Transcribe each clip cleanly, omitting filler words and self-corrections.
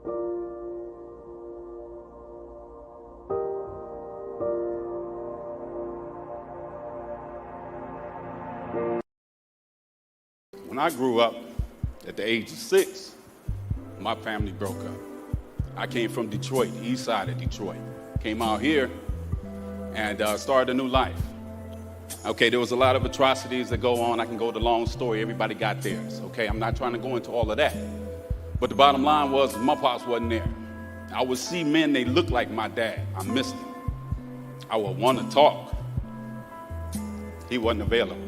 When I grew up at the age of 6, my family broke up. I came from Detroit, east side of Detroit. Came out here and started a new life. Okay, there was a lot of atrocities that go on. I can go the long story. Everybody got theirs. Okay, I'm not trying to go into all of that. But the bottom line was my pops wasn't there. I would see men, they looked like my dad. I missed him. I would want to talk. He wasn't available.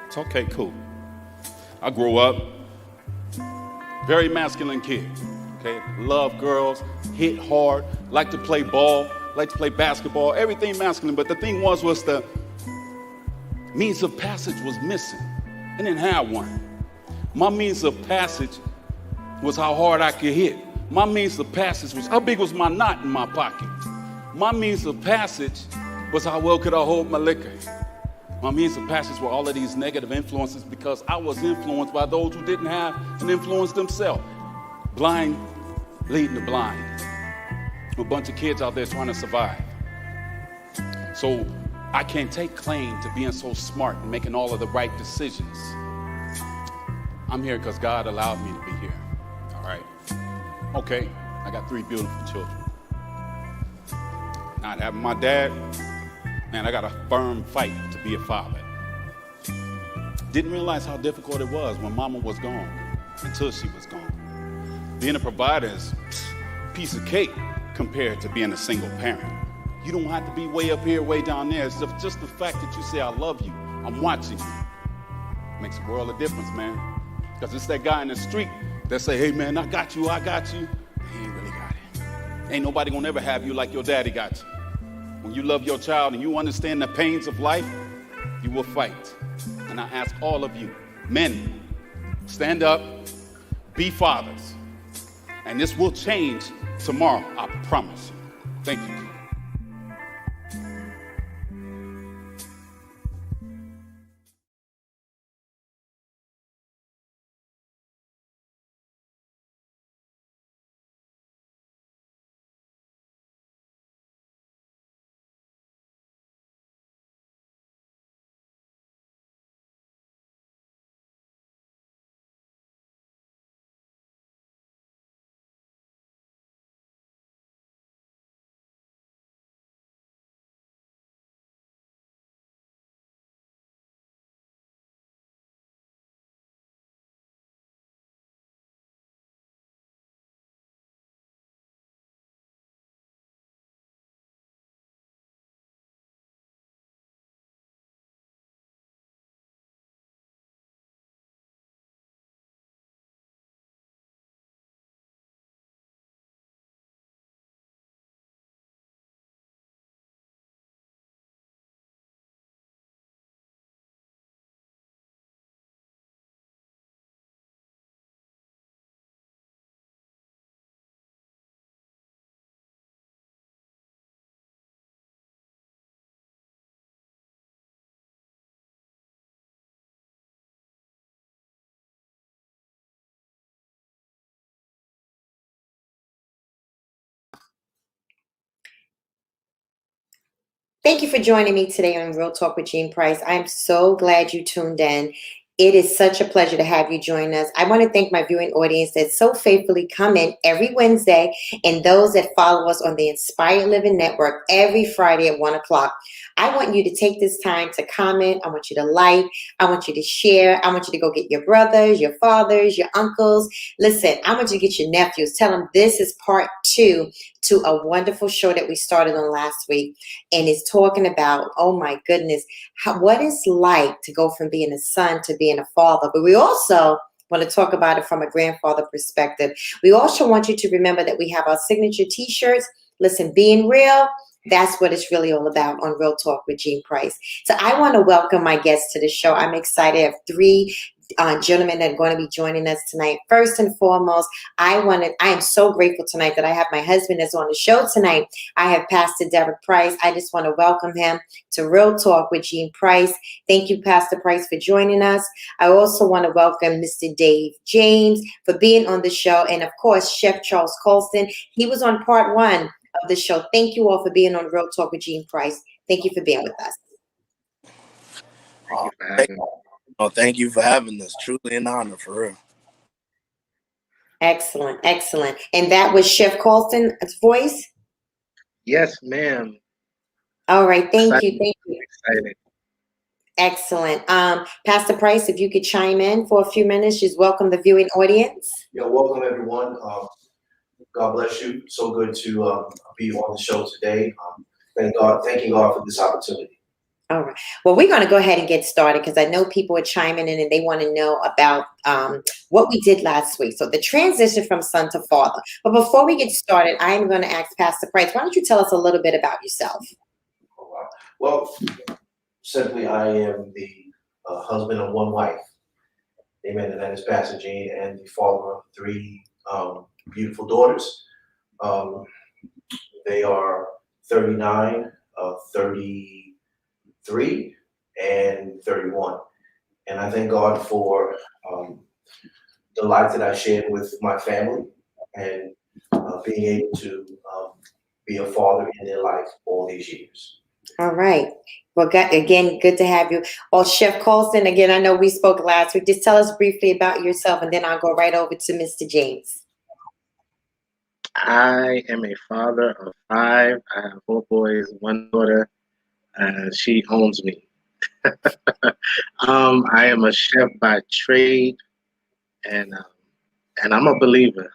It's okay, cool. I grew up, very masculine kid, okay? Love girls, hit hard, like to play ball, like to play basketball, everything masculine. But the thing was the means of passage was missing. I didn't have one. My means of passage was how hard I could hit. My means of passage was how big was my knot in my pocket. My means of passage was how well could I hold my liquor. My means of passage were all of these negative influences because I was influenced by those who didn't have an influence themselves. Blind leading the blind. A bunch of kids out there trying to survive. So I can't take claim to being so smart and making all of the right decisions. I'm here because God allowed me to be here. All right. Okay, I got 3 beautiful children. Not having my dad, man, I got a firm fight to be a father. Didn't realize how difficult it was when mama was gone, until she was gone. Being a provider is a piece of cake compared to being a single parent. You don't have to be way up here, way down there. It's just the fact that you say, I love you, I'm watching you. Makes a world of difference, man. Because it's that guy in the street that say, hey, man, I got you. He ain't really got it. Ain't nobody gonna ever have you like your daddy got you. When you love your child and you understand the pains of life, you will fight. And I ask all of you, men, stand up, be fathers. And this will change tomorrow, I promise you. Thank you. Thank you for joining me today on Real Talk with Jean Price. I'm so glad you tuned in. It is such a pleasure to have you join us. I want to thank my viewing audience that so faithfully come in every Wednesday and those that follow us on the Inspired Living Network every Friday at 1 o'clock. I want you to take this time to comment. I want you to like. I want you to share. I want you to go get your brothers, your fathers, your uncles. Listen, I want you to get your nephews. Tell them this is part 2 to a wonderful show that we started on last week. And it's talking about, oh my goodness, what it's like to go from being a son to being a father. But we also want to talk about it from a grandfather perspective. We also want you to remember that we have our signature t-shirts. Listen, being real, that's what it's really all about on Real Talk with Jean Price. So I want to welcome my guests to the show. I'm excited. I have 3 gentlemen that are going to be joining us tonight. First and foremost, I am so grateful tonight that I have my husband that's on the show tonight. I have Pastor Derek Price. I just want to welcome him to Real Talk with Jean Price. Thank you, Pastor Price, for joining us. I also want to welcome Mr. Dave James for being on the show. And of course, Chef Charles Colston. He was on part 1 of the show. Thank you all for being on Real Talk with Jean Price. Thank you for being with us. Thank you for having us. Thank you for having us. Truly an honor, for real. Excellent, excellent. And that was Chef Colston's voice? Yes, ma'am. All right, thank you, thank you. Excited. Excellent. Pastor Price, if you could chime in for a few minutes, just welcome the viewing audience. Yeah, welcome everyone. God bless you. So good to be on the show today. Thanking God for this opportunity. All right. Well, we're going to go ahead and get started because I know people are chiming in and they want to know about what we did last week. So the transition from son to father. But before we get started, I am going to ask Pastor Price, why don't you tell us a little bit about yourself? Oh, wow. Well, simply, I am the husband of one wife. Amen. And that is Pastor Jean, and the father of 3 beautiful daughters. They are 39, 33, and 31. And I thank God for the life that I shared with my family and being able to be a father in their life all these years. All right. Well, again, good to have you. Well, Chef Colston, again, I know we spoke last week. Just tell us briefly about yourself, and then I'll go right over to Mr. James. I am a father of 5. I have 4 boys, 1 daughter, and she owns me. I am a chef by trade, and I'm a believer.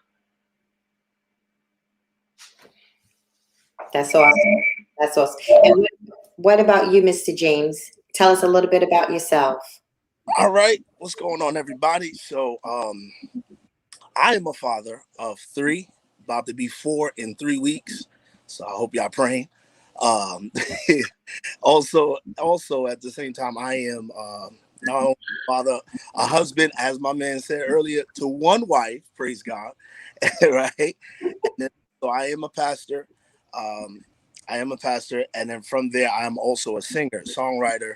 That's awesome. That's awesome. And what about you, Mr. James? Tell us a little bit about yourself. All right. What's going on, everybody? So I am a father of 3, about to be 4 in 3 weeks. So I hope y'all praying. Also at the same time, I am not only a father, a husband, as my man said earlier, to 1 wife. Praise God, right? And then, so I am a pastor. And then from there, I am also a singer, songwriter,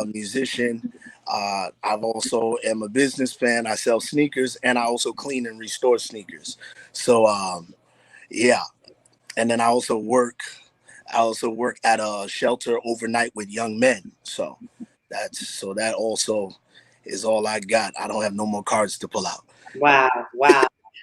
musician. I've also am a businessman. I sell sneakers, and I also clean and restore sneakers. So yeah, and then I also work at a shelter overnight with young men. So that also is all I got. I don't have no more cards to pull out. Wow.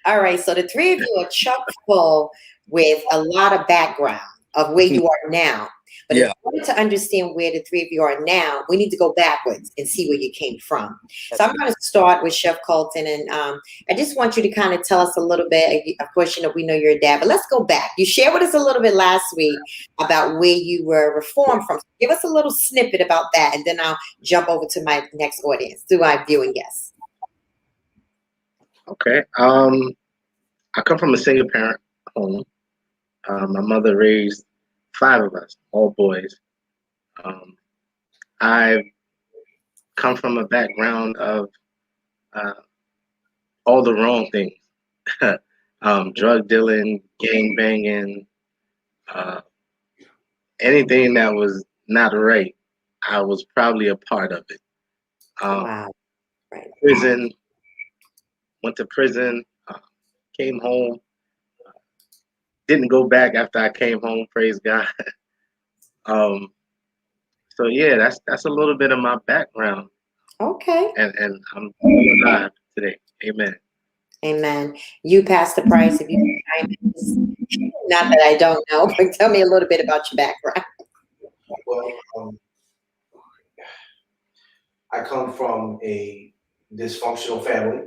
All right. So the 3 of you are chock full with a lot of background of where you are now. But in order to understand where the 3 of you are now, we need to go backwards and see where you came from. So I'm going to start with Chef Colston, and I just want you to kind of tell us a little bit. Of course, we know you're a dad, but let's go back. You shared with us a little bit last week about where you were reformed from. Give us a little snippet about that, and then I'll jump over to my next audience, to my viewing guests. Okay. I come from a single parent home. My mother raised 5 of us, all boys. I've come from a background of all the wrong things. Drug dealing, gang banging, anything that was not right, I was probably a part of it. Wow. Right. Prison, went to prison, came home, didn't go back after I came home, praise God. So yeah, that's a little bit of my background. Okay. And I'm alive today. Amen. Amen. You Pastor Price, if you not that I don't know, but tell me a little bit about your background. Well, I come from a dysfunctional family,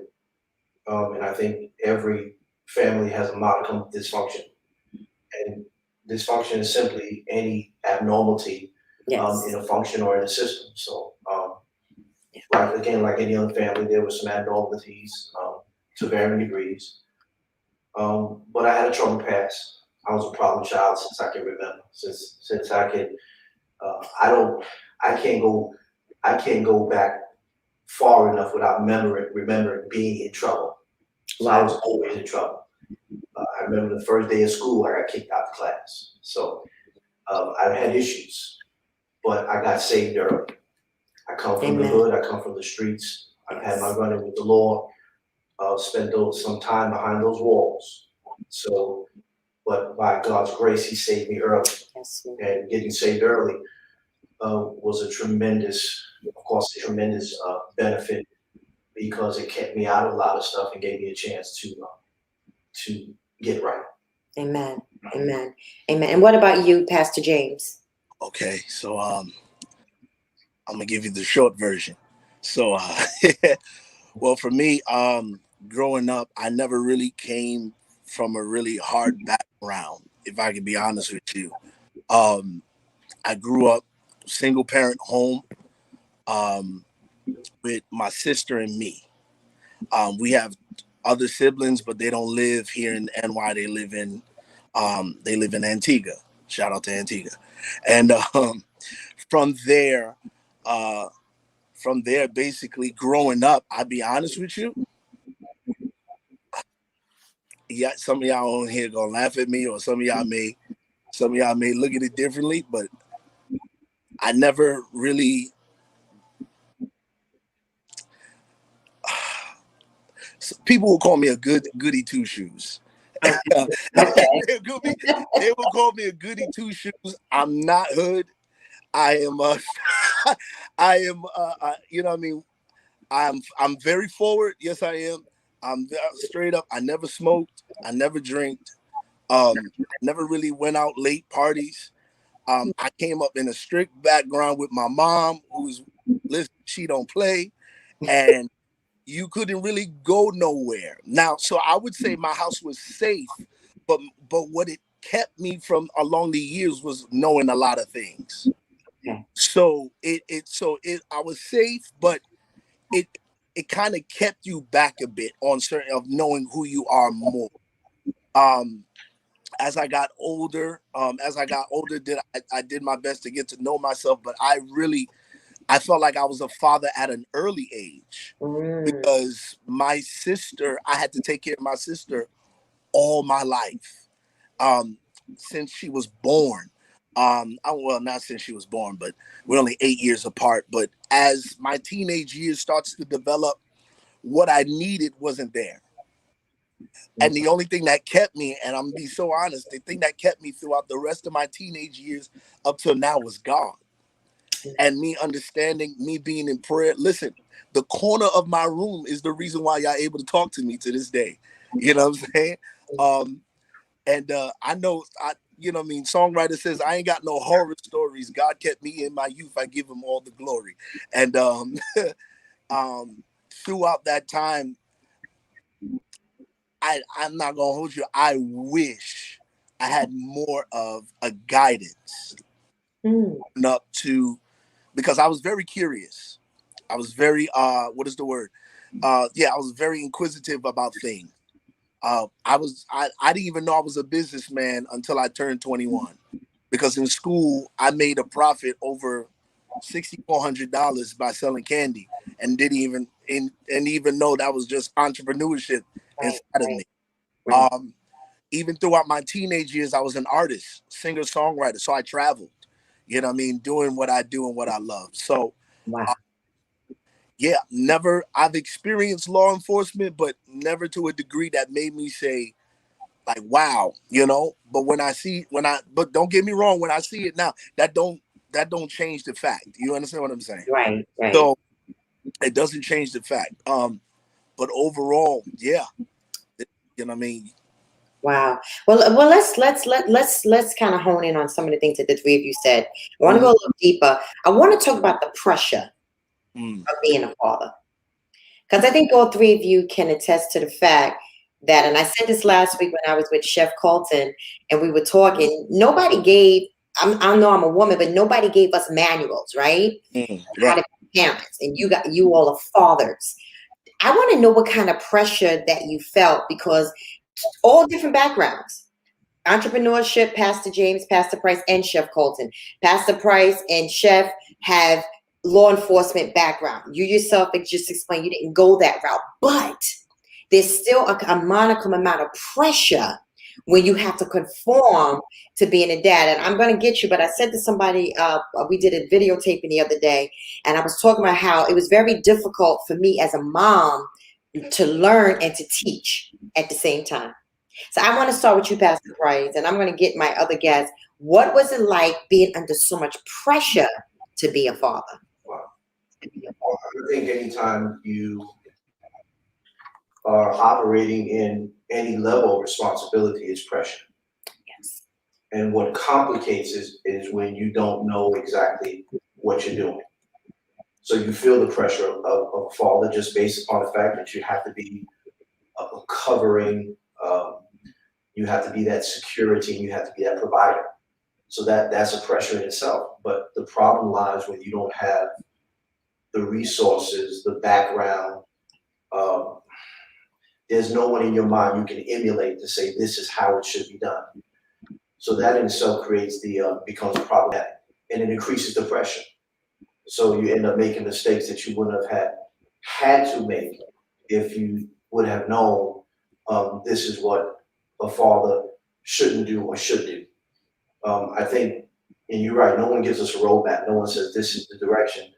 and I think every family has a modicum of dysfunction. And dysfunction is simply any abnormality in a function or in a system. So, like any other family, there were some abnormalities to varying degrees. But I had a troubled past. I was a problem child since I can remember. Since I can, I can't go back far enough without remembering being in trouble. So I was always in trouble. I remember the first day of school, I got kicked out of class. So I've had issues, but I got saved early. I come from the hood. I come from the streets. I've had my run-in with the law. Spent some time behind those walls. So, but by God's grace, He saved me early. And getting saved early was a tremendous benefit, because it kept me out of a lot of stuff and gave me a chance to get right. Amen. Amen. Amen. And what about you, Pastor James? Okay, so I'm gonna give you the short version. So well, for me, growing up, I never really came from a really hard background, if I can be honest with you. I grew up single parent home with my sister and me. We have other siblings, but they don't live here in NY. They live in Antigua. Shout out to Antigua. And from there, basically growing up, I'll be honest with you. Yeah, some of y'all on here gonna laugh at me, or some of y'all may look at it differently, but I never really. People will call me a goody two shoes. Okay. They will call me a goody two shoes. I'm not hood. I am. I am. You know what I mean? I'm very forward. Yes, I am. I'm straight up. I never smoked. I never drank. Never really went out late parties. I came up in a strict background with my mom, who's listen. She don't play, and you couldn't really go nowhere. Now, so I would say my house was safe, but what it kept me from along the years was knowing a lot of things. Okay. So I was safe, but it kind of kept you back a bit on certain of knowing who you are more. As I got older, I did my best to get to know myself, but I felt like I was a father at an early age because I had to take care of my sister all my life, since she was born. Well, not since she was born, but we're only 8 years apart. But as my teenage years starts to develop, what I needed wasn't there. And the only thing that kept me, and I'm gonna be so honest, the thing that kept me throughout the rest of my teenage years up till now was God. And me understanding, me being in prayer. Listen, the corner of my room is the reason why y'all able to talk to me to this day. You know what I'm saying? I know, you know what I mean? Songwriter says, I ain't got no horror stories. God kept me in my youth. I give him all the glory. And throughout that time, I'm not going to hold you. I wish I had more of a guidance up to, because I was very curious. I was very, what is the word? I was very inquisitive about things. I didn't even know I was a businessman until I turned 21, because in school I made a profit over $6,400 by selling candy, and didn't even know that was just entrepreneurship inside of me. Right. Even throughout my teenage years, I was an artist, singer, songwriter, so I traveled. You know what I mean, doing what I do and what I love. So. Wow. Never. I've experienced law enforcement, but never to a degree that made me say, like, wow, you know. But but don't get me wrong, when I see it now, that don't change the fact. You understand what I'm saying? Right. So it doesn't change the fact. But overall, yeah, you know what I mean. Wow. Well, let's kind of hone in on some of the things that the three of you said. I want to go a little deeper. I want to talk about the pressure of being a father, because I think all three of you can attest to the fact that, and I said this last week when I was with Chef Colton and we were talking, nobody gave, I know I'm a woman, but nobody gave us manuals, right? How to be parents, and you all are fathers. I want to know what kind of pressure that you felt, because all different backgrounds. Entrepreneurship, Pastor James, Pastor Price, and Chef Colton. Pastor Price and Chef have law enforcement background. You yourself just explained you didn't go that route, but there's still a monicum amount of pressure when you have to conform to being a dad. And I'm going to get you, but I said to somebody, we did a videotaping the other day, and I was talking about how it was very difficult for me as a mom to learn and to teach at the same time. So I want to start with you, Pastor Price, and I'm going to get my other guests. What was it like being under so much pressure to be a father? Wow. I think anytime you are operating in any level of responsibility is pressure. Yes. And what complicates is when you don't know exactly what you're doing. So you feel the pressure of a father just based upon the fact that you have to be a covering, you have to be that security, and you have to be that provider. So that's a pressure in itself. But the problem lies when you don't have the resources, the background. There's no one in your mind you can emulate to say this is how it should be done. So that in itself creates becomes problematic, and it increases the pressure. So you end up making mistakes that you wouldn't have had to make if you would have known this is what a father shouldn't do or should do. I think, and you're right, no one gives us a roadmap. No one says this is the direction.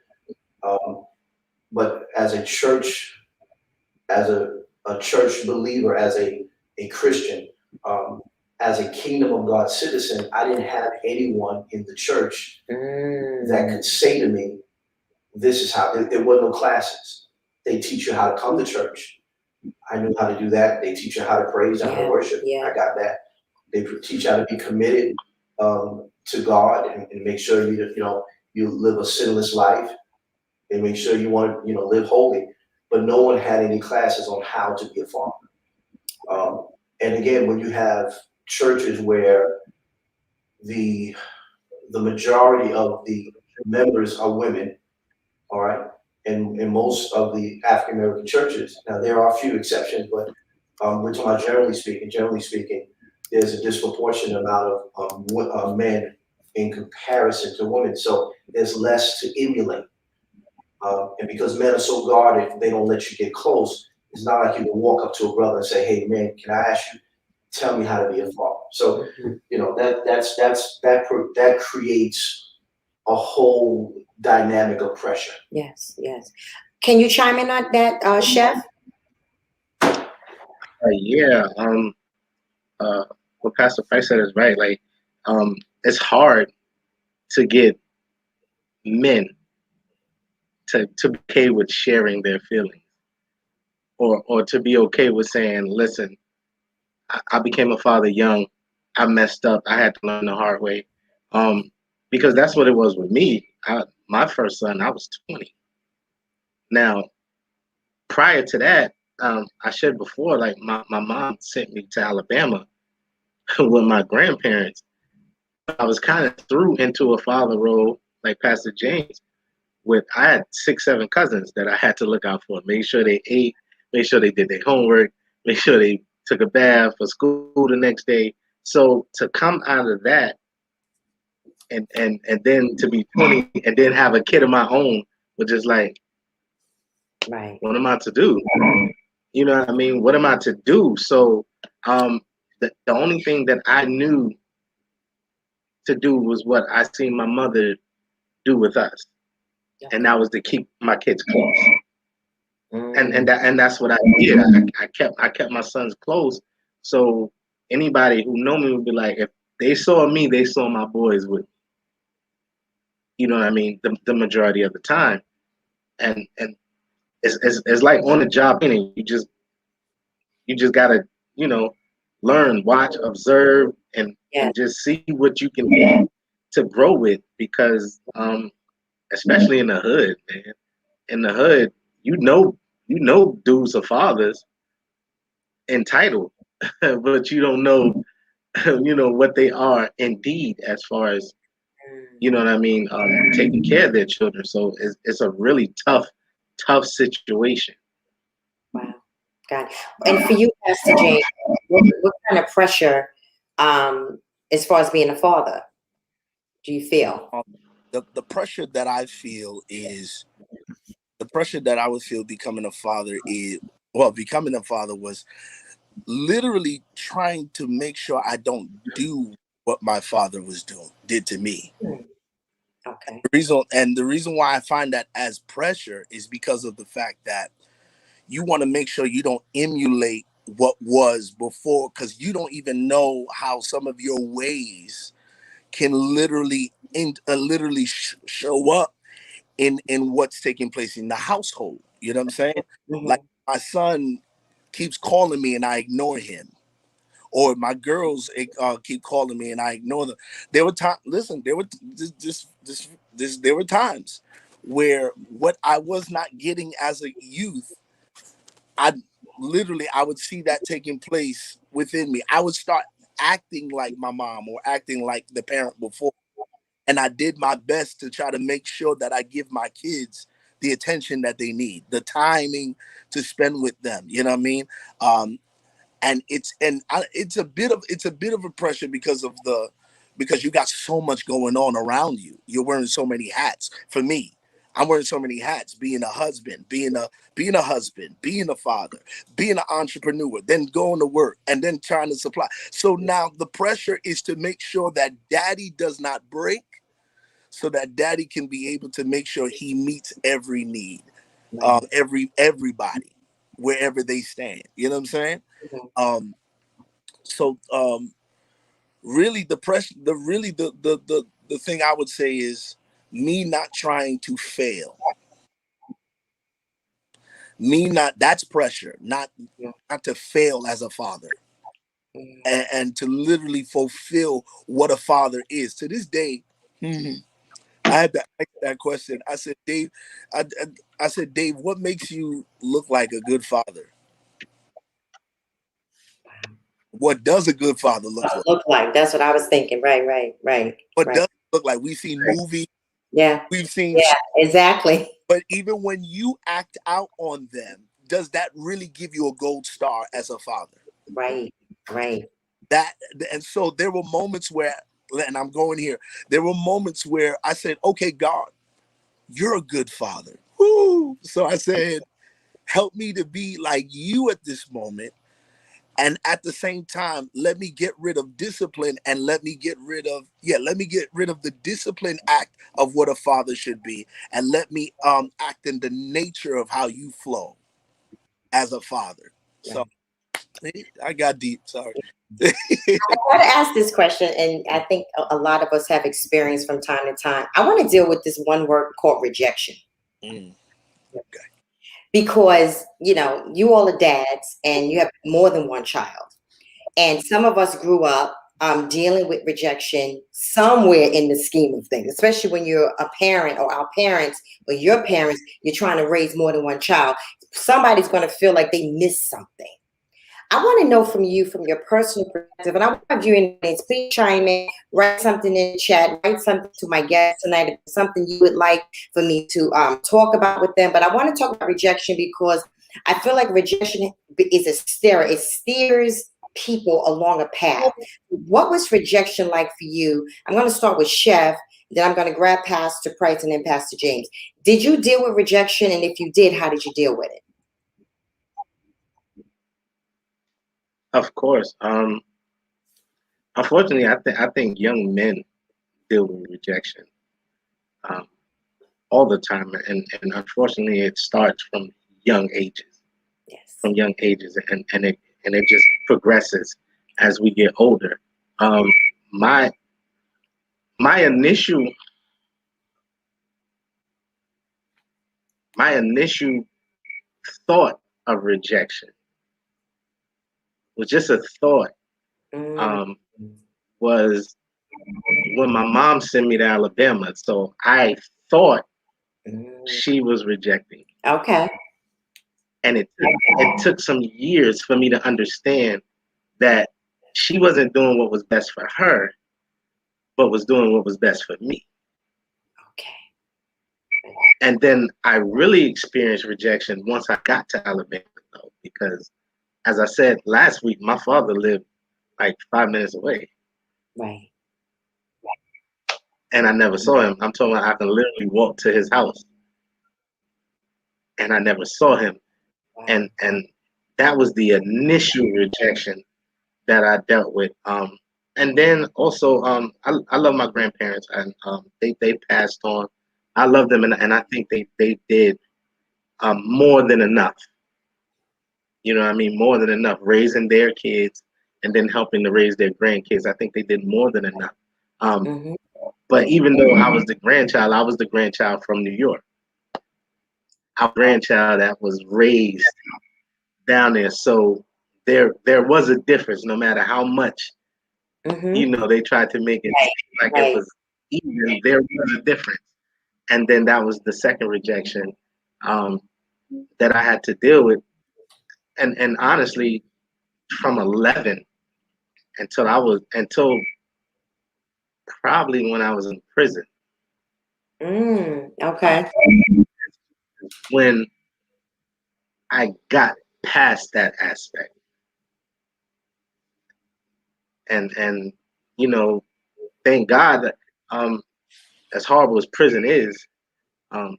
But as a church, as a church believer, as a Christian, as a kingdom of God citizen, I didn't have anyone in the church that could say to me, this is how, there were no classes. They teach you how to come to church. I knew how to do that. They teach you how to praise and how to worship. I got that. They teach you how to be committed to God and make sure you live a sinless life and make sure you want to live holy. But no one had any classes on how to be a father. And again, when you have churches where the majority of the members are women, all right, and in most of the African American churches, now there are a few exceptions, but we're talking about generally speaking, there's a disproportionate amount of men in comparison to women. So there's less to emulate. And because men are so guarded, they don't let you get close. It's not like you can walk up to a brother and say, "Hey, man, can I ask you, tell me how to be a father?" So, that creates a whole dynamic of pressure. Yes. Can you chime in on that, Chef? Yeah. What Pastor Price said is right. Like, it's hard to get men to be okay with sharing their feelings, or to be okay with saying, "Listen, I became a father young. I messed up. I had to learn the hard way." Because that's what it was with me. My first son, I was 20. Now, prior to that, I said before, like my mom sent me to Alabama with my grandparents. I was kind of threw into a father role, like Pastor James. I had 6, 7 cousins that I had to look out for, make sure they ate, make sure they did their homework, make sure they took a bath for school the next day. So to come out of that and then to be 20 and then have a kid of my own was just like, Right. what am I to do? You know what I mean? What am I to do? So the only thing that I knew to do was what I seen my mother do with us. And that was to keep my kids close. And that's what I did. I kept my sons close. So anybody who know me would be like, if they saw me, they saw my boys with me. You know what I mean? The majority of the time. And it's like on the job training. You just gotta, learn, watch, observe, and just see what you can do to grow with, because especially in the hood, man. In the hood, dudes are fathers entitled, but you don't know, what they are indeed, as far as, you know what I mean, taking care of their children. So it's a really tough situation. Wow. God. And for you, Pastor James, what kind of pressure, as far as being a father, do you feel? the pressure that I feel is the pressure that I would feel becoming a father is, well, becoming a father was literally trying to make sure I don't do what my father did to me. Okay. The reason why I find that as pressure is because of the fact that you want to make sure you don't emulate what was before, because you don't even know how some of your ways can literally show up in what's taking place in the household. You know what I'm saying? Like, Mm-hmm. my son keeps calling me and I ignore him, or my girls keep calling me and I ignore them. There were times. Listen, there were there were times where what I was not getting as a youth, I I would see that taking place within me. I would start acting like my mom or acting like the parent before. And I did my best to try to make sure that I give my kids the attention that they need, the timing to spend with them. You know what I mean? And it's a bit of a pressure because you got so much going on around you. You're wearing so many hats. For me, I'm wearing so many hats: being a husband, being a husband, being a father, being an entrepreneur, then going to work, and then trying to supply. So now the pressure is to make sure that daddy does not break, so that daddy can be able to make sure he meets every need, Right. everybody, wherever they stand. You know what I'm saying? Mm-hmm. Um, so really the pressure, the thing I would say is me not trying to fail. Me not That's pressure, Yeah. not to fail as a father, Mm-hmm. and to literally fulfill what a father is. To this day, I had to ask that question. I said, Dave, I said, Dave, what makes you look like a good father? What does a good father look like? Look like that's what I was thinking. Right, right, right, What right. does it look like? We've seen movies, Yeah, we've seen, yeah, exactly. but even when you act out on them, does that really give you a gold star as a father? Right, right. That and so there were moments where, and I'm going here, there were moments where I said, okay, God, you're a good father. Woo! So I said, help me to be like you at this moment. And at the same time, let me get rid of discipline, and let me get rid of the discipline act of what a father should be, and let me act in the nature of how you flow as a father. So Right. I got deep, sorry. I want to ask this question, and I think a lot of us have experience from time to time. I want to deal with this one word called rejection, Mm, okay. because you all are dads and you have more than one child, and some of us grew up dealing with rejection somewhere in the scheme of things, especially when you're a parent or our parents or your parents. You're trying to raise more than one child. Somebody's going to feel like they missed something. I want to know from you, from your personal perspective, and I want you in this. Please chime in, write something in the chat, write something to my guest tonight, if it's something you would like for me to talk about with them. But I want to talk about rejection because I feel like rejection is a steer. It steers people along a path. What was rejection like for you? I'm going to start with Chef, then I'm going to grab Pastor Price and then Pastor James. Did you deal with rejection? And if you did, how did you deal with it? Of course. Unfortunately, I think young men deal with rejection um, all the time, and unfortunately, it starts from young ages, Yes. and it just progresses as we get older. Um, my my initial my initial thought of rejection was just a thought. Mm, Um, was when my mom sent me to Alabama, so I thought mm. she was rejecting, Okay. and it took some years for me to understand that she wasn't doing what was best for her, but was doing what was best for me. Okay. And then I really experienced rejection once I got to Alabama, though, because as I said last week, my father lived like 5 minutes away. Right. and I never saw him. I'm talking about I can literally walk to his house, and I never saw him. And that was the initial rejection that I dealt with. And then also, I love my grandparents, and they passed on. I love them, and I think they did more than enough. You know what I mean? More than enough, raising their kids and then helping to raise their grandkids. I think they did more than enough. Mm-hmm. But even though I was the grandchild from New York. Our grandchild that was raised down there. So there was a difference, no matter how much Mm-hmm. they tried to make it seem like it Right. was even. There was a difference, and then that was the second rejection um, that I had to deal with. And honestly, from 11 until probably when I was in prison, Okay. when I got past that aspect, and you know, thank God that as horrible as prison is,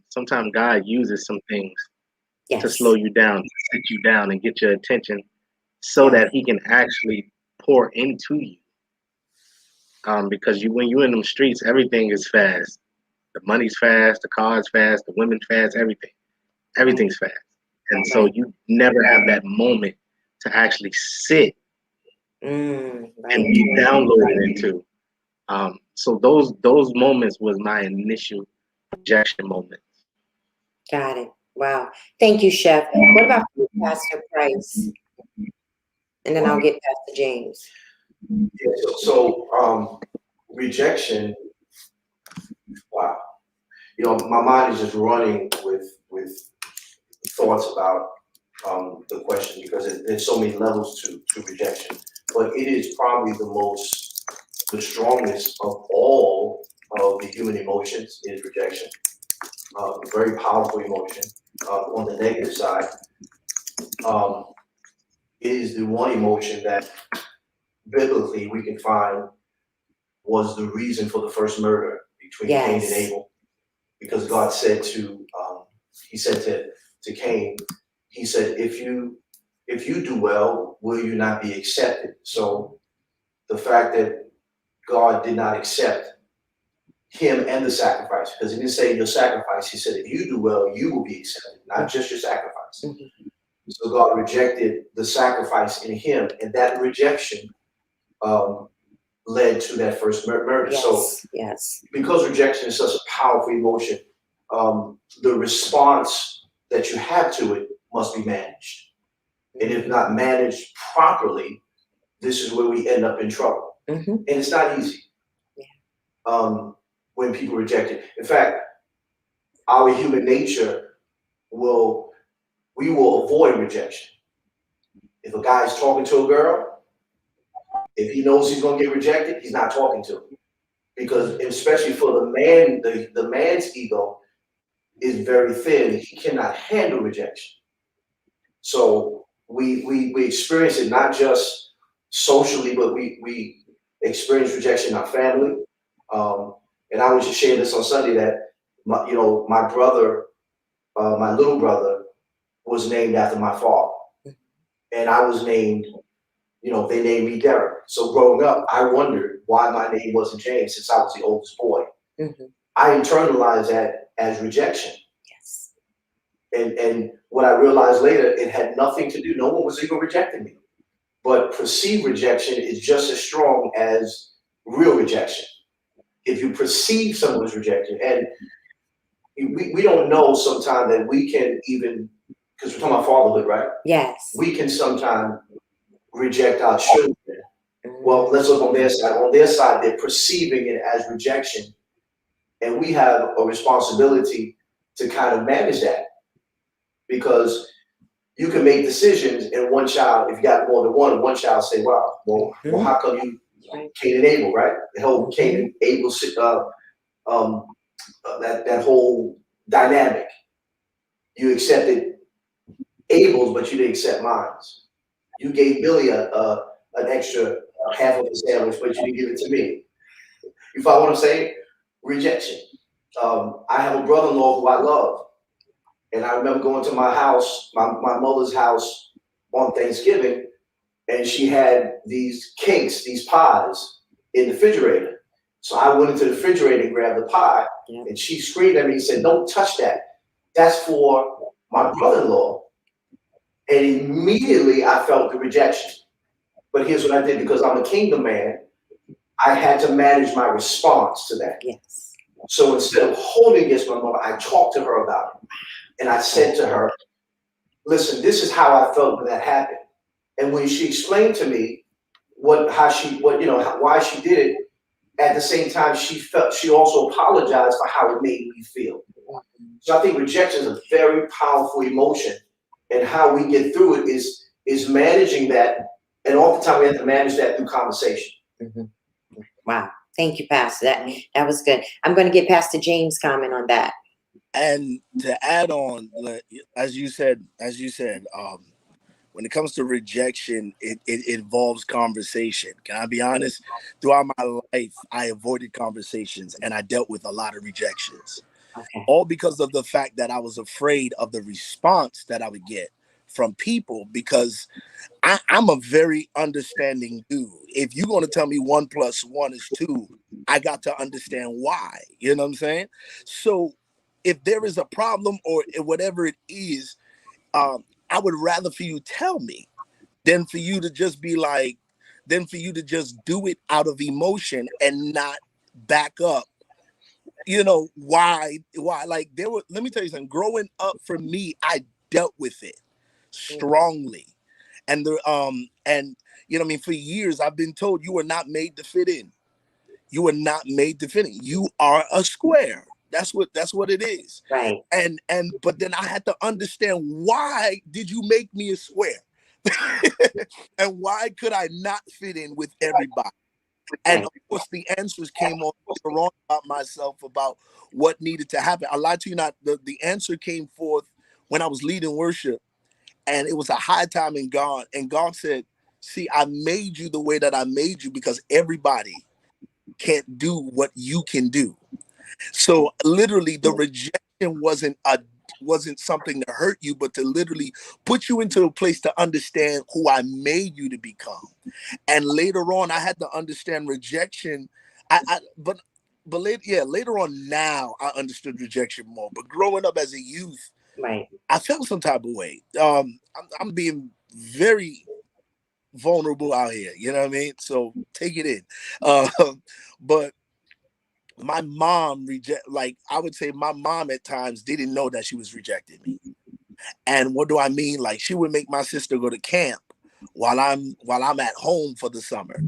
sometimes God uses some things to slow Yes. you down, to sit you down, and get your attention, so Yes. that He can actually pour into you. Because when you're in them streets, everything is fast. The money's fast, the car's fast, the women's fast, Right. everything's fast, and so Right. you never have that moment to actually sit and Right. be downloaded into. So those moments was my initial rejection moment. Got it. Wow. Thank you, Chef. What about you, Pastor Price? And then I'll get Pastor James. Yeah, so rejection, wow. My mind is just running with thoughts about the question because there's so many levels to rejection. But it is probably the strongest of all of the human emotions is rejection. Very powerful emotion. On the negative side, um, it is the one emotion that biblically we can find was the reason for the first murder between Cain and Yes. Abel, because God said He said to Cain, He said, if you do well, will you not be accepted? So the fact that God did not accept him and the sacrifice, because He didn't say your sacrifice, He said, if you do well, you will be accepted, not just your sacrifice. Mm-hmm. So God rejected the sacrifice in him, and that rejection um, led to that first murder. Yes. So Yes. because rejection is such a powerful emotion, the response that you have to it must be managed. And if not managed properly, this is where we end up in trouble. Mm-hmm. And it's not easy when people reject it. In fact, our human nature we will avoid rejection. If a guy's talking to a girl, if he knows he's going to get rejected, he's not talking to her. Because especially for the man, the man's ego is very thin. He cannot handle rejection. So we experience it not just socially, but we experience rejection in our family. And I was just sharing this on Sunday that my brother, my little brother, was named after my father, and I was named. They named me Derek. So growing up, I wondered why my name wasn't James since I was the oldest boy. Mm-hmm. I internalized that as rejection. Yes. And what I realized later, it had nothing to do, no one was even rejecting me. But perceived rejection is just as strong as real rejection. If you perceive someone's rejection, and we don't know sometimes that we can even, because we're talking about fatherhood, right? Yes. We can sometimes reject our children. Well, Mm-hmm. let's look on their side. On their side, they're perceiving it as rejection. And we have a responsibility to kind of manage that, because you can make decisions and one child, if you got more than one child say, wow, well, how come you Cain and Abel, right? The whole Cain and Abel that whole dynamic. You accepted Abel's, but you didn't accept mine's. You gave Billy an extra half of the sandwich, but you didn't give it to me. You follow what I'm saying? rejection. I have a brother-in-law who I love, and I remember going to my house, my mother's house on Thanksgiving, and she had these cakes, these pies in the refrigerator. So I went into the refrigerator and grabbed the pie, and she screamed at me and said, "Don't touch that. That's for my brother-in-law." And immediately I felt the rejection. But here's what I did, because I'm a kingdom man, I had to manage my response to that. Yes. So instead of holding against my mother, I talked to her about it. And I said to her, "Listen, this is how I felt when that happened." And when she explained to me why she did it, at the same time, she also apologized for how it made me feel. So I think rejection is a very powerful emotion, and how we get through it is managing that. And all the time we have to manage that through conversation. Mm-hmm. Wow. Thank you, Pastor. That was good. I'm going to get Pastor James' comment on that. And to add on, as you said, when it comes to rejection, it involves conversation. Can I be honest? Throughout my life, I avoided conversations and I dealt with a lot of rejections. Okay. All because of the fact that I was afraid of the response that I would get from people, because I'm a very understanding dude. If you're going to tell me 1 + 1 is 2, I got to understand why. You know what I'm saying? So if there is a problem or whatever it is, I would rather for you tell me than for you to just be like, than for you to just do it out of emotion and not back up. You know, why? Like, let me tell you something. Growing up for me, I dealt with it strongly. And you know what I mean, for years I've been told you are not made to fit in. You are not made to fit in. You are a square. That's what it is. Right. But then I had to understand, why did you make me a square? And why could I not fit in with everybody? And of course the answers came on later on about myself, about what needed to happen. I lied to you not. The answer came forth when I was leading worship, and it was a high time in God. And God said, "See, I made you the way that I made you because everybody can't do what you can do." So literally the rejection wasn't something to hurt you, but to literally put you into a place to understand who I made you to become. And later on, I had to understand rejection. Later on, now I understood rejection more. But growing up as a youth, Right. I felt some type of way. I'm being very vulnerable out here. You know what I mean? So take it in. But my mom I would say my mom at times didn't know that she was rejecting me. And what do I mean? Like, she would make my sister go to camp while I'm at home for the summer.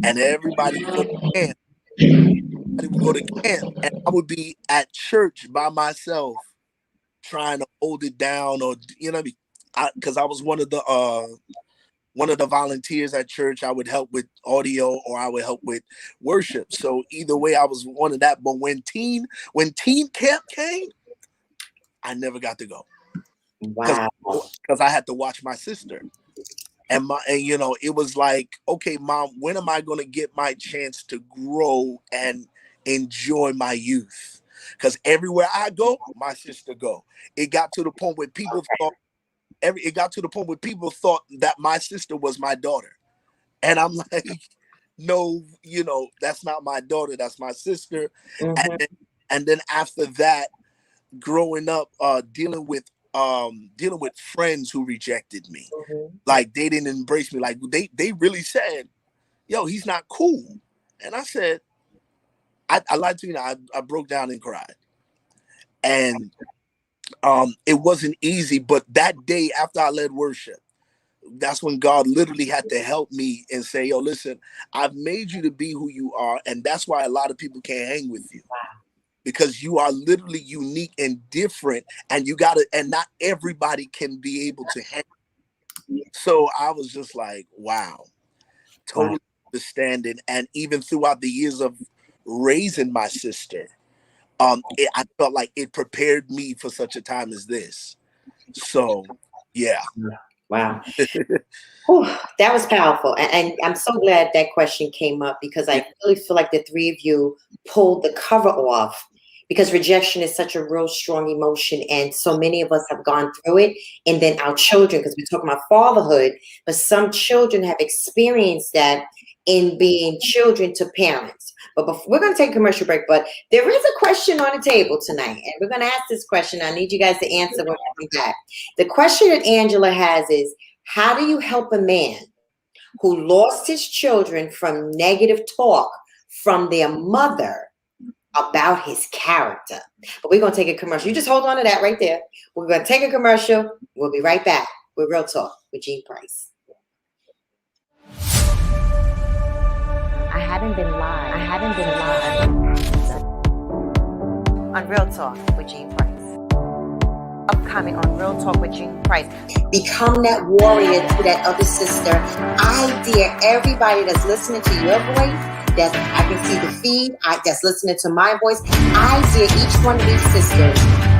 And everybody would go to camp. Everybody would go to camp, and I would be at church by myself trying to hold it down, or because I was one of the volunteers at church. I would help with audio, or I would help with worship. So either way, I was one of that. But when teen camp came, I never got to go. Wow. Because I had to watch my sister. And it was like, okay, Mom, when am I going to get my chance to grow and enjoy my youth? Because everywhere I go, my sister go. It got to the point where people thought that my sister was my daughter. And I'm like, no, that's not my daughter. That's my sister. Mm-hmm. And then after that, growing up, dealing with friends who rejected me. Mm-hmm. Like, they didn't embrace me. Like, they really said, "Yo, he's not cool." And I said, I lied to you. I broke down and cried. And it wasn't easy. But that day after I led worship, that's when God literally had to help me and say, "Yo, listen, I've made you to be who you are, and that's why a lot of people can't hang with you." Because you are literally unique and different, and not everybody can be able to hang. So I was just like, wow, totally understanding. And even throughout the years of raising my sister, I felt like it prepared me for such a time as this. So, yeah. Wow. Whew, that was powerful. And I'm so glad that question came up because I really feel like the three of you pulled the cover off because rejection is such a real strong emotion. And so many of us have gone through it. And then our children, because we're talking about fatherhood, but some children have experienced that in being children to parents. But before, we're going to take a commercial break, but there is a question on the table tonight. And we're going to ask this question. I need you guys to answer when we come back. The question that Angela has is, how do you help a man who lost his children from negative talk from their mother about his character? But we're going to take a commercial. You just hold on to that right there. We're going to take a commercial. We'll be right back with Real Talk with Jean Price. I haven't been live on Real Talk with Jean Price. Upcoming on Real Talk with Jean Price. Become that warrior to that other sister. I dare everybody that's listening to your voice, that I can see the feed, that's listening to my voice. I dare each one of these sisters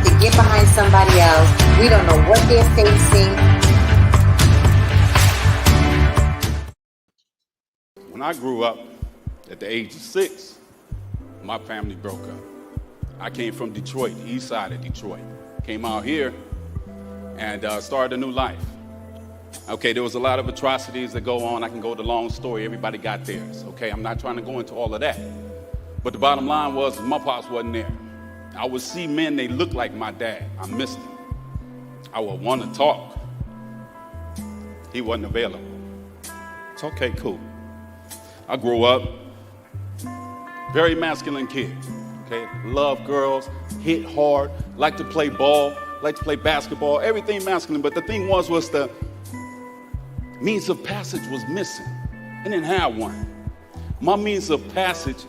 to get behind somebody else. We don't know what they're facing. When I grew up at the age of 6, my family broke up. I came from Detroit, east side of Detroit. Came out here and started a new life. Okay, there was a lot of atrocities that go on. I can go the long story. Everybody got theirs. Okay, I'm not trying to go into all of that. But the bottom line was my pops wasn't there. I would see men, they looked like my dad. I missed him. I would want to talk. He wasn't available. It's okay, cool. I grew up, very masculine kid. Okay, love girls, hit hard, like to play ball, like to play basketball, everything masculine. But the thing was the means of passage was missing. I didn't have one. My means of passage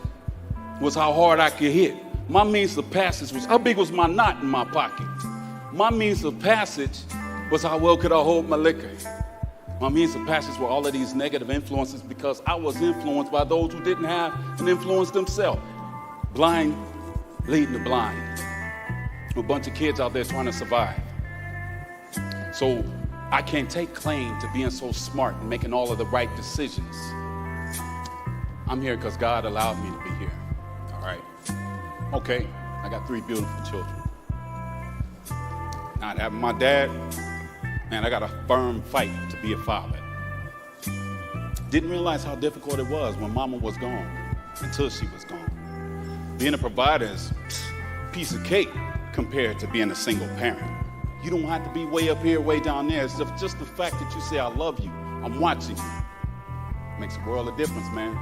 was how hard I could hit. My means of passage was how big was my knot in my pocket. My means of passage was how well could I hold my liquor. My means of passage were all of these negative influences because I was influenced by those who didn't have an influence themselves. Blind leading the blind. A bunch of kids out there trying to survive. So I can't take claim to being so smart and making all of the right decisions. I'm here because God allowed me to be here. All right. Okay, I got 3 beautiful children. Not having my dad, man, I got a firm fight to be a father. Didn't realize how difficult it was when mama was gone until she was gone. Being a provider is a piece of cake compared to being a single parent. You don't have to be way up here, way down there. It's just the fact that you say, I love you, I'm watching you. Makes a world of difference, man.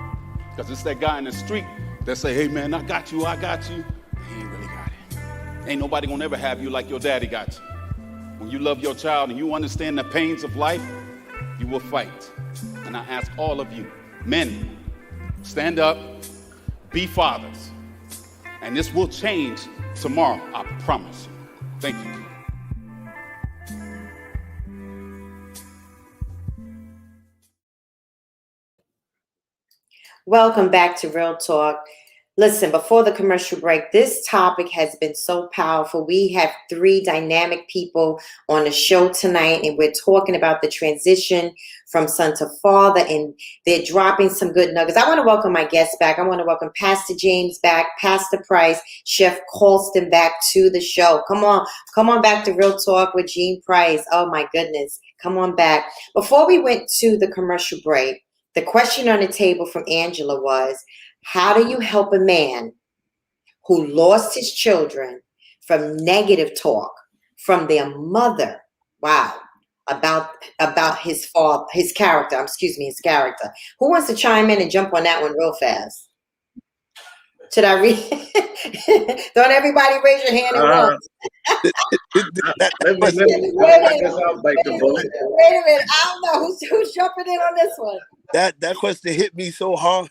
Because it's that guy in the street that say, hey, man, I got you. He ain't really got it. Ain't nobody gonna ever have you like your daddy got you. When you love your child and you understand the pains of life, you will fight. And I ask all of you, men, stand up, be fathers. And this will change tomorrow, I promise you. Thank you. Welcome back to Real Talk. Listen, before the commercial break, this topic has been so powerful. We have 3 dynamic people on the show tonight, and we're talking about the transition from son to father, and they're dropping some good nuggets. I want to welcome my guests back. I want to welcome Pastor James back, Pastor Price, Chef Colston back to the show. Come on back to Real Talk with Jean Price. Oh my goodness, come on back. Before we went to the commercial break, the question on the table from Angela was, how do you help a man who lost his children from negative talk from their mother? Wow. About his character. His character. Who wants to chime in and jump on that one real fast? Should I read? Don't everybody raise your hand at once. Wait a minute. I don't know who's jumping in on this one. That question hit me so hard.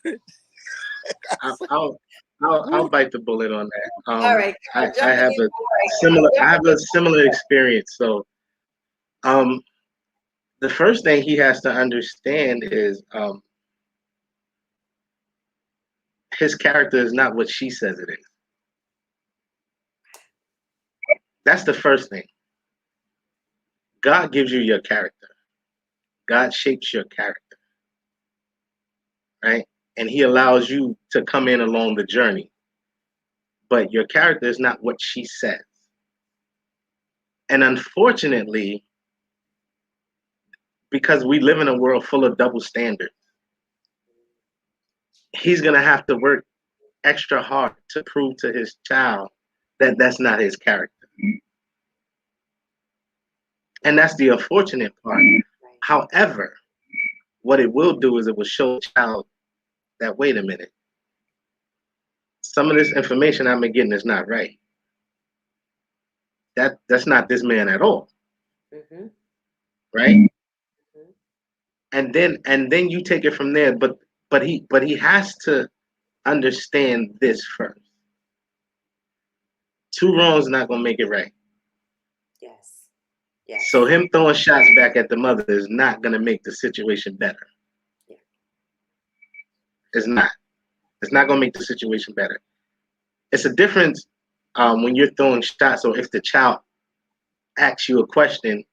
I'll bite the bullet on that. All right. I have a similar experience. So, the first thing he has to understand is his character is not what she says it is. That's the first thing. God gives you your character. God shapes your character, right? And he allows you to come in along the journey. But your character is not what she says. And unfortunately, because we live in a world full of double standards, he's going to have to work extra hard to prove to his child that that's not his character. And that's the unfortunate part. However, what it will do is it will show the child that, wait a minute, some of this information I've been getting is not right. That's not this man at all. Mm-hmm. Right? Mm-hmm. And then you take it from there. But he has to understand this first. Two wrongs not gonna make it right. Yes. Yes. So him throwing shots back at the mother is not gonna make the situation better. Yeah. It's not. It's not gonna make the situation better. It's a difference when you're throwing shots, or if the child asks you a question,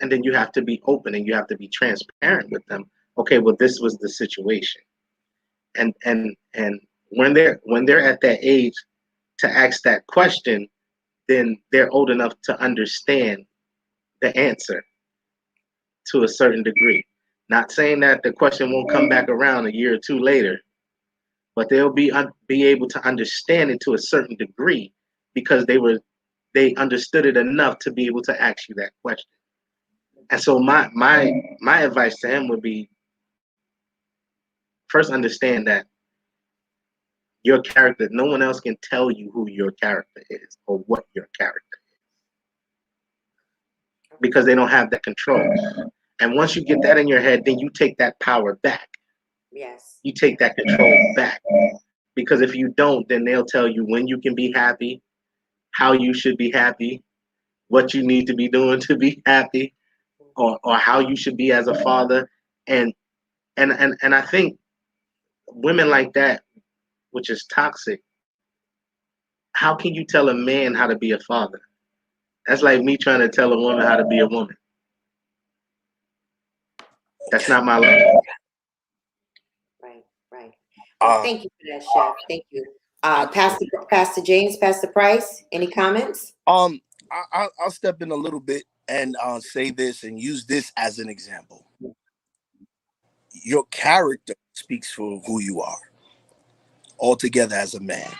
and then you have to be open and you have to be transparent with them. Okay, well, this was the situation, and when they're at that age to ask that question, then they're old enough to understand the answer to a certain degree. Not saying that the question won't come back around a year or two later, but they'll be able to understand it to a certain degree because they understood it enough to be able to ask you that question. And so my advice to him would be, first understand that your character, no one else can tell you who your character is or what your character is, because they don't have that control. And once you get that in your head, then you take that power back. Yes. You take that control back. Because if you don't, then they'll tell you when you can be happy, how you should be happy, what you need to be doing to be happy, or how you should be as a father. And I think women like that, which is toxic, how can you tell a man how to be a father? That's like me trying to tell a woman how to be a woman. That's not my language. Right. Right. Well, thank you for that, Chef. Thank you. Pastor James, Pastor Price, any comments? I'll step in a little bit and say this and use this as an example. Your character speaks for who you are altogether as a man.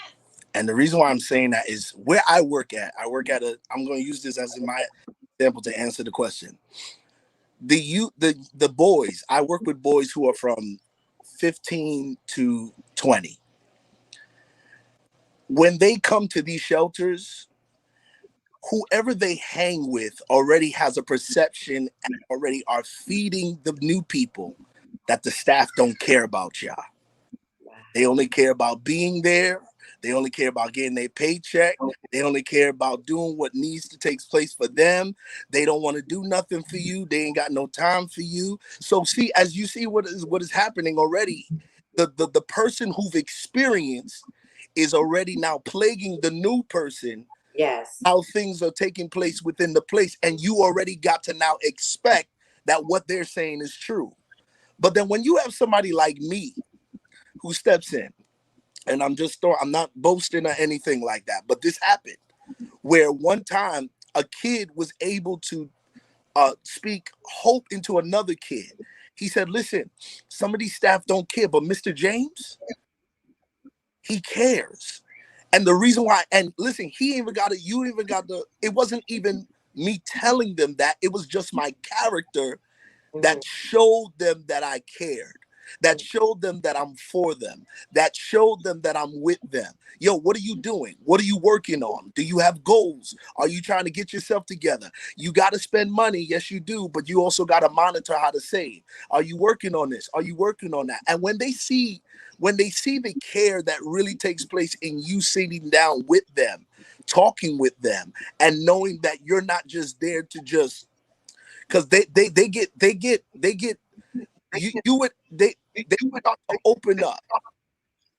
And the reason why I'm saying that is where I work at I'm going to use this as my example to answer the question. The boys, I work with boys who are from 15 to 20. When they come to these shelters, whoever they hang with already has a perception and already are feeding the new people that the staff don't care about y'all. They only care about being there. They only care about getting their paycheck. They only care about doing what needs to take place for them. They don't want to do nothing for you. They ain't got no time for you. So see, as you see what is happening already, the person who've experienced is already now plaguing the new person. Yes. How things are taking place within the place, and you already got to now expect that what they're saying is true. But then when you have somebody like me who steps in, and I'm not boasting or anything like that, but this happened where one time a kid was able to speak hope into another kid. He said, listen, some of these staff don't care, but Mr. James, he cares. And the reason why, and listen, he even got it, you even got it wasn't even me telling them that, it was just my character that showed them that I cared, that showed them that I'm for them, that showed them that I'm with them. Yo, what are you doing? What are you working on? Do you have goals? Are you trying to get yourself together? You got to spend money. Yes, you do. But you also got to monitor how to save. Are you working on this? Are you working on that? And when they see the care that really takes place in you sitting down with them, talking with them, and knowing that you're not just there to just, because they get you would they start to open up.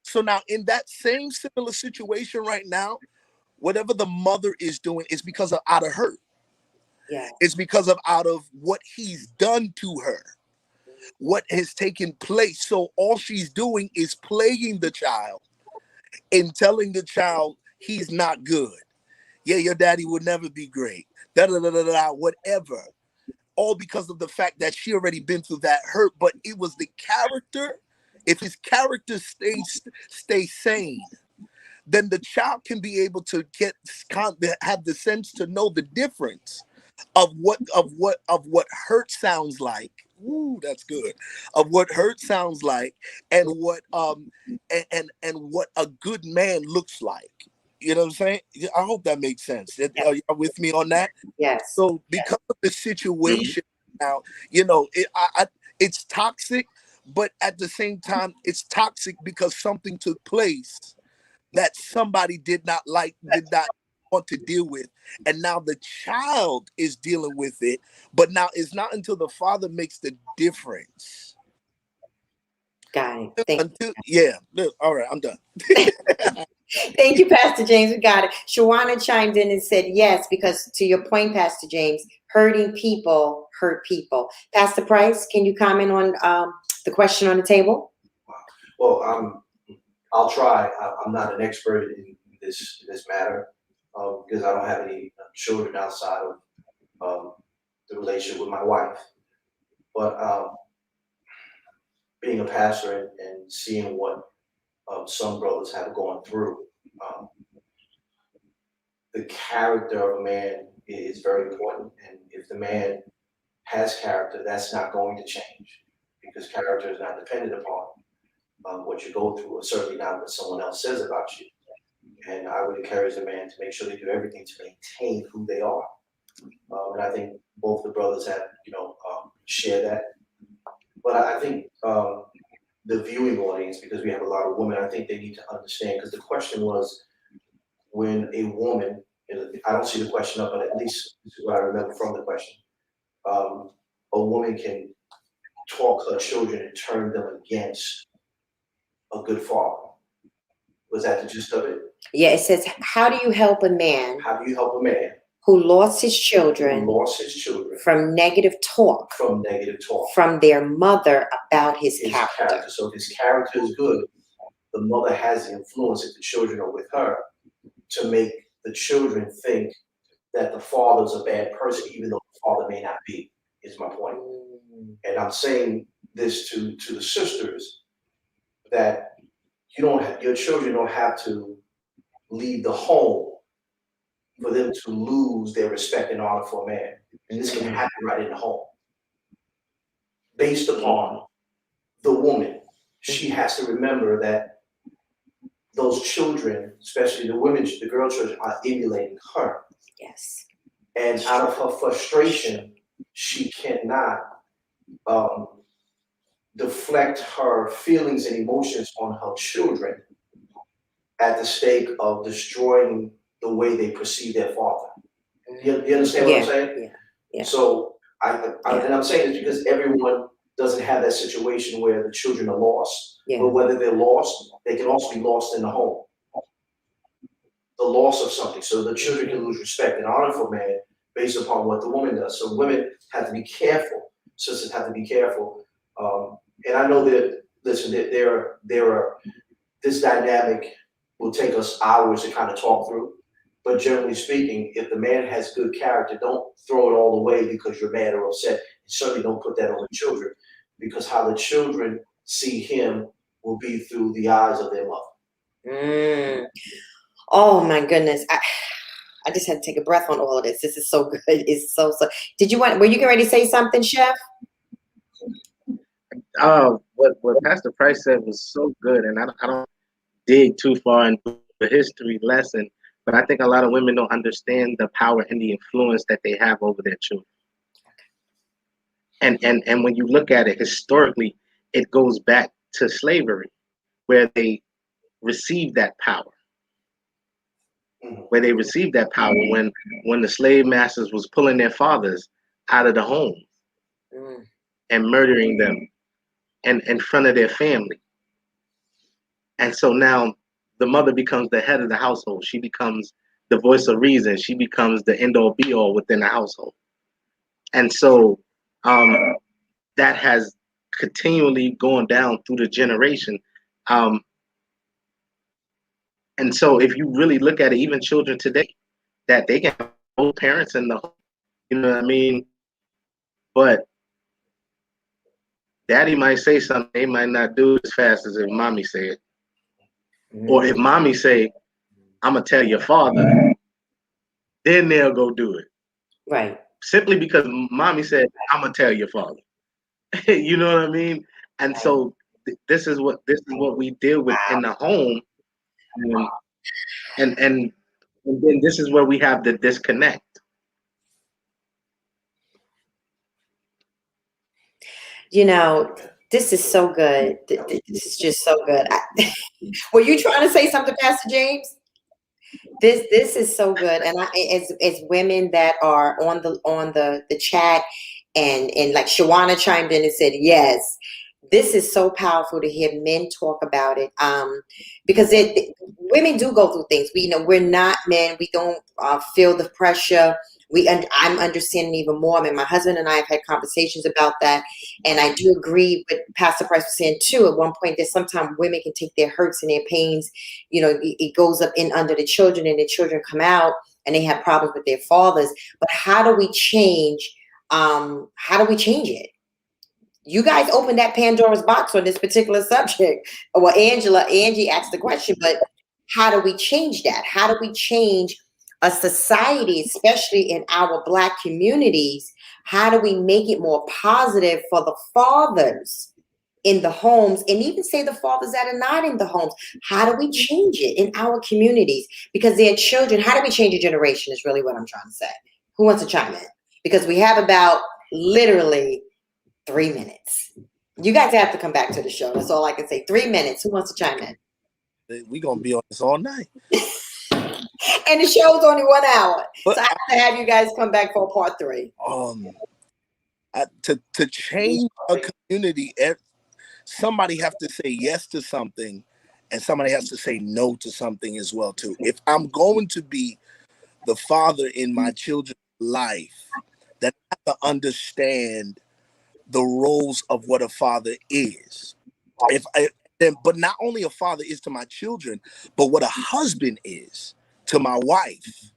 So now in that same similar situation right now, whatever the mother is doing is because of out of hurt. Yeah. It's because of out of what he's done to her. what has taken place. So all she's doing is playing the child and telling the child he's not good. Yeah, your daddy would never be great. Da da da da da. Whatever. All because of the fact that she already been through that hurt. But it was the character. If his character stay sane, then the child can be able to have the sense to know the difference of what hurt sounds like. Ooh, that's good. Of what hurt sounds like, and what and what a good man looks like. You know what I'm saying? I hope that makes sense. Are you with me on that? Yes. So because of the situation now, it's toxic, but at the same time, it's toxic because something took place that somebody did not want to deal with, and now the child is dealing with it. But now it's not until the father makes the difference. Got it. All right, I'm done. Thank you, Pastor James. We got it. Shawana chimed in and said yes, because to your point, Pastor James, hurting people hurt people. Pastor Price, can you comment on the question on the table? Well, I'll try. I'm not an expert in this matter because I don't have any children outside of the relationship with my wife. But being a pastor and seeing what some brothers have gone through, the character of a man is very important. And if the man has character, that's not going to change because character is not dependent upon what you go through, or certainly not what someone else says about you. And I would encourage the man to make sure they do everything to maintain who they are. And I think both the brothers have, share that. But I think the viewing audience, because we have a lot of women, I think they need to understand, because the question was when a woman, and I don't see the question up, but at least this is what I remember from the question, a woman can talk her children and turn them against a good father. Was that the gist of it? Yeah, it says, how do you help a man? How do you help a man who lost his children from negative talk from their mother about his character? So if his character is good, the mother has the influence, if the children are with her, to make the children think that the father's a bad person, even though the father may not be, is my point. And I'm saying this to the sisters, that your children don't have to leave the home for them to lose their respect and honor for a man. And this can happen right in the home. Based upon the woman, she has to remember that those children, especially the girl children, are emulating her. Yes. And out of her frustration, she cannot deflect her feelings and emotions on her children at the stake of destroying the way they perceive their father. You understand what I'm saying? Yeah. So and I'm saying this because everyone doesn't have that situation where the children are lost. Yeah. But whether they're lost, they can also be lost in the home. The loss of something. So the children can lose respect and honor for man based upon what the woman does. So women have to be careful. Sisters have to be careful. And I know that, listen, there are this dynamic will take us hours to kind of talk through. But generally speaking, if the man has good character, don't throw it all away because you're mad or upset. And certainly don't put that on the children, because how the children see him will be through the eyes of their mother. Oh my goodness. I just had to take a breath on all of this. This is so good. It's so. Were you getting ready to say something, Chef? What Pastor Price said was so good, and I don't dig too far into the history lesson, but I think a lot of women don't understand the power and the influence that they have over their children. And when you look at it historically, it goes back to slavery, where they received that power. Where they received that power when the slave masters was pulling their fathers out of the home and murdering them in front of their family. And so now the mother becomes the head of the household. She becomes the voice of reason. She becomes the end all be all within the household. And so that has continually going down through the generation. And so if you really look at it, even children today, that they can have both parents in the home, you know what I mean? But daddy might say something, they might not do it as fast as if mommy say it. Or if mommy say, I'm gonna tell your father, then they'll go do it. Right. Simply because mommy said, I'm gonna tell your father. You know what I mean? And so this is what we deal with in the home, and then this is where we have the disconnect. You know, this is so good. This is just so good. Were you trying to say something, Pastor James? This is so good, and as women that are on the chat, and like Shawana chimed in and said yes, this is so powerful to hear men talk about it, because women do go through things. We're not men. We don't feel the pressure. I'm understanding even more. I mean, my husband and I have had conversations about that, and I do agree with Pastor Price was saying too. At one point, that sometimes women can take their hurts and their pains. It goes up in under the children, and the children come out and they have problems with their fathers. But how do we change? How do we change it? You guys opened that Pandora's box on this particular subject. Well, Angie asked the question, but how do we change that? How do we change a society, especially in our Black communities? How do we make it more positive for the fathers in the homes, and even say the fathers that are not in the homes? How do we change it in our communities? Because they're children. How do we change a generation is really what I'm trying to say. Who wants to chime in? Because we have about literally 3 minutes. You guys have to come back to the show. That's all I can say. 3 minutes. Who wants to chime in? We're going to be on this all night. And the show's only 1 hour. But so I have to have you guys come back for part 3. To change a community, somebody have to say yes to something, and somebody has to say no to something as well too. If I'm going to be the father in my children's life, then I have to understand the roles of what a father is. But not only a father is to my children, but what a husband is to my wife.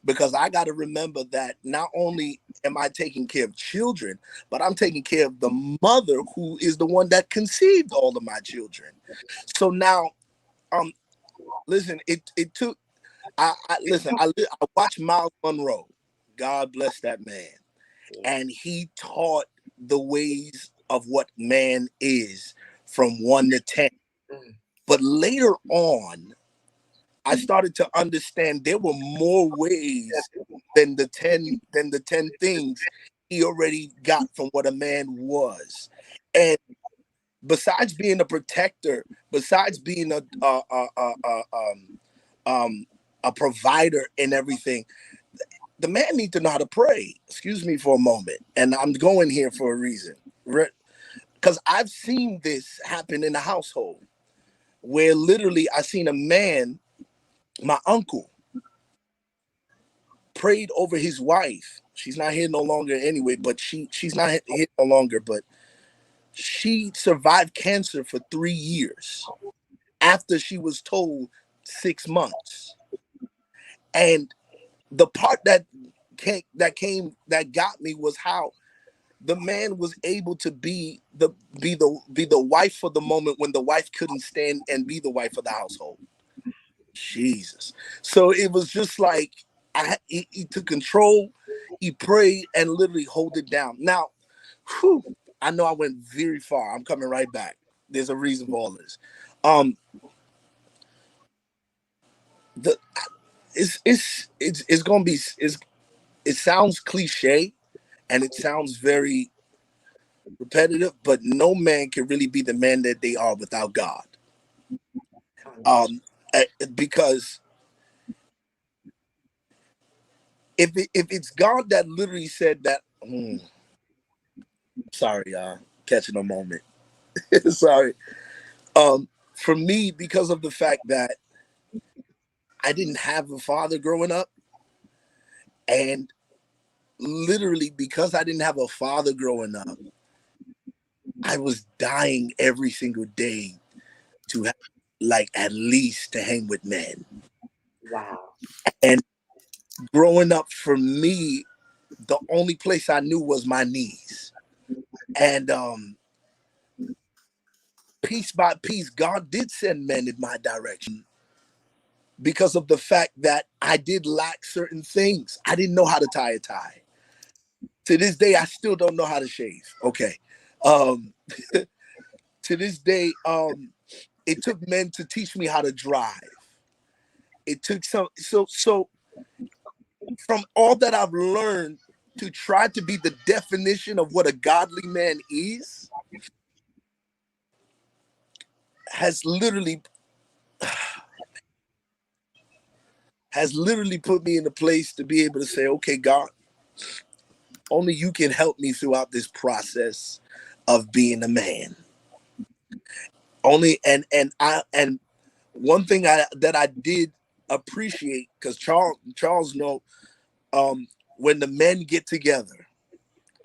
Because I got to remember that not only am I taking care of children, but I'm taking care of the mother who is the one that conceived all of my children. So now, listen, it took. I watched Miles Monroe. God bless that man, and he taught the ways of what man is from 1 to 10. But later on, I started to understand there were more ways than the 10 things he already got from what a man was. And besides being a protector, besides being a provider and everything, the man needs to know how to pray. Excuse me for a moment. And I'm going here for a reason. Because I've seen this happen in the household where literally I seen a man, my uncle, prayed over his wife. She's not here no longer anyway, but she's not here no longer, but she survived cancer for 3 years after she was told 6 months. And the part that got me was how the man was able to be the wife for the moment when the wife couldn't stand and be the wife of the household. Jesus. So it was just like he took control, he prayed, and literally hold it down. Now, I know I went very far. I'm coming right back. There's a reason for all this. It's gonna be it sounds cliche and it sounds very repetitive, but no man can really be the man that they are without God. Because if it's God that literally said that, sorry, catching a moment. Sorry. For me, because of the fact that I didn't have a father growing up, and literally because I didn't have a father growing up, I was dying every single day to have, like, at least to hang with men. Wow. And growing up, for me, the only place I knew was my knees. And piece by piece, God did send men in my direction because of the fact that I did lack certain things. I didn't know how to tie a tie. To this day, I still don't know how to shave. Okay. Um, to this day, it took men to teach me how to drive. It took so from all that I've learned to try to be the definition of what a godly man is has literally put me in a place to be able to say, okay, God, only you can help me throughout this process of being a man. Only and one thing that I did appreciate, because Charles know, when the men get together,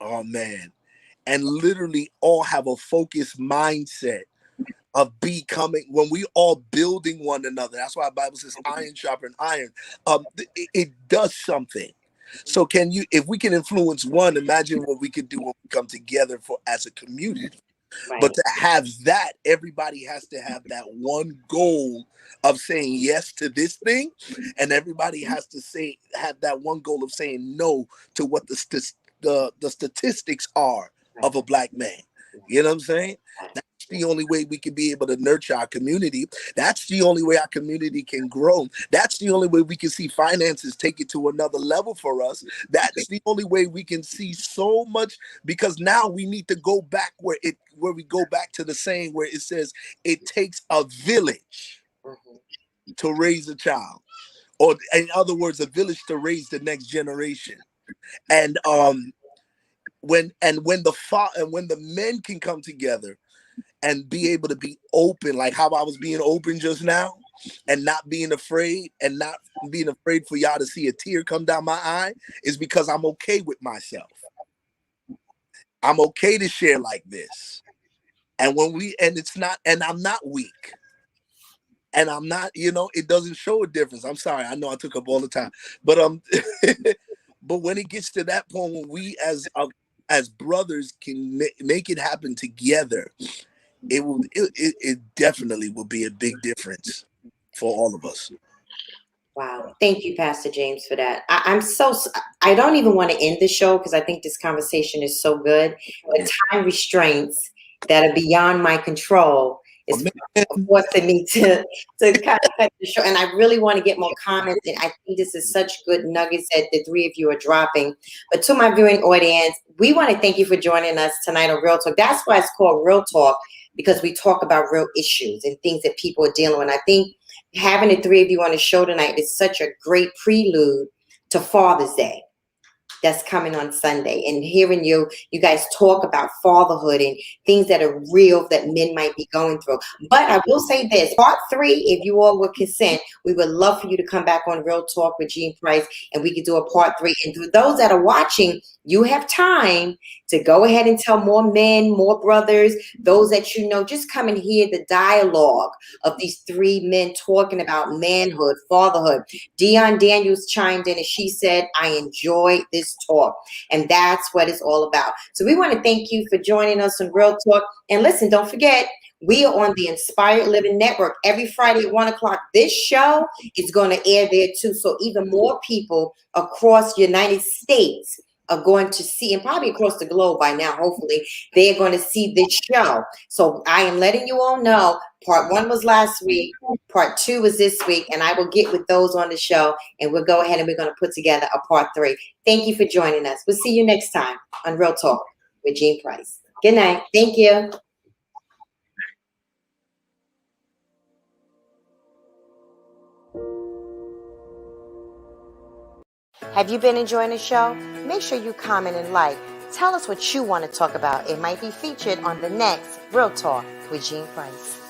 oh man, and literally all have a focused mindset of becoming, when we all building one another. That's why the Bible says iron sharpen iron. It does something. So if we can influence one, imagine what we could do when we come together for as a community. Right. But to have that, everybody has to have that one goal of saying yes to this thing, and everybody has to have that one goal of saying no to what the statistics are of a black man. You know what I'm saying? That's the only way we can be able to nurture our community. That's the only way our community can grow. That's the only way we can see finances take it to another level for us. That's the only way we can see so much, because now we need to go back where we go back to the saying where it says it takes a village to raise a child, or in other words, a village to raise the next generation. And when the men can come together and be able to be open, like how I was being open just now, and not being afraid for y'all to see a tear come down my eye, is because I'm okay with myself. I'm okay to share like this. And I'm not weak. And I'm not, it doesn't show a difference. I'm sorry. I know I took up all the time, but but when it gets to that point when we as brothers can make it happen together, it definitely will be a big difference for all of us. Wow. Thank you, Pastor James, for that. I don't even want to end the show because I think this conversation is so good. But time restraints that are beyond my control is forcing me to kind of cut the show. And I really want to get more comments. And I think this is such good nuggets that the three of you are dropping. But to my viewing audience, we want to thank you for joining us tonight on Real Talk. That's why it's called Real Talk, because we talk about real issues and things that people are dealing with. And I think having the three of you on the show tonight is such a great prelude to Father's Day that's coming on Sunday, and hearing you guys talk about fatherhood and things that are real that men might be going through. But I will say this, part 3, if you all would consent, we would love for you to come back on Real Talk with Jean Price, and we could do a part 3. And for those that are watching, you have time to go ahead and tell more men, more brothers, those that you know, just come and hear the dialogue of these 3 men talking about manhood, fatherhood. Dion Daniels chimed in and she said, I enjoy this talk. And that's what it's all about. So we want to thank you for joining us on Real Talk. And listen, don't forget, we are on the Inspired Living Network every Friday at 1 o'clock. This show is going to air there too. So even more people across the United States are going to see, and probably across the globe by now, hopefully, they're going to see this show. So I am letting you all know, part 1 was last week, part 2 was this week, and I will get with those on the show, and we'll go ahead and we're going to put together a part 3. Thank you for joining us. We'll see you next time on Real Talk with Jean Price. Good night. Thank you. Have you been enjoying the show? Make sure you comment and like. Tell us what you want to talk about. It might be featured on the next Real Talk with Jean Price.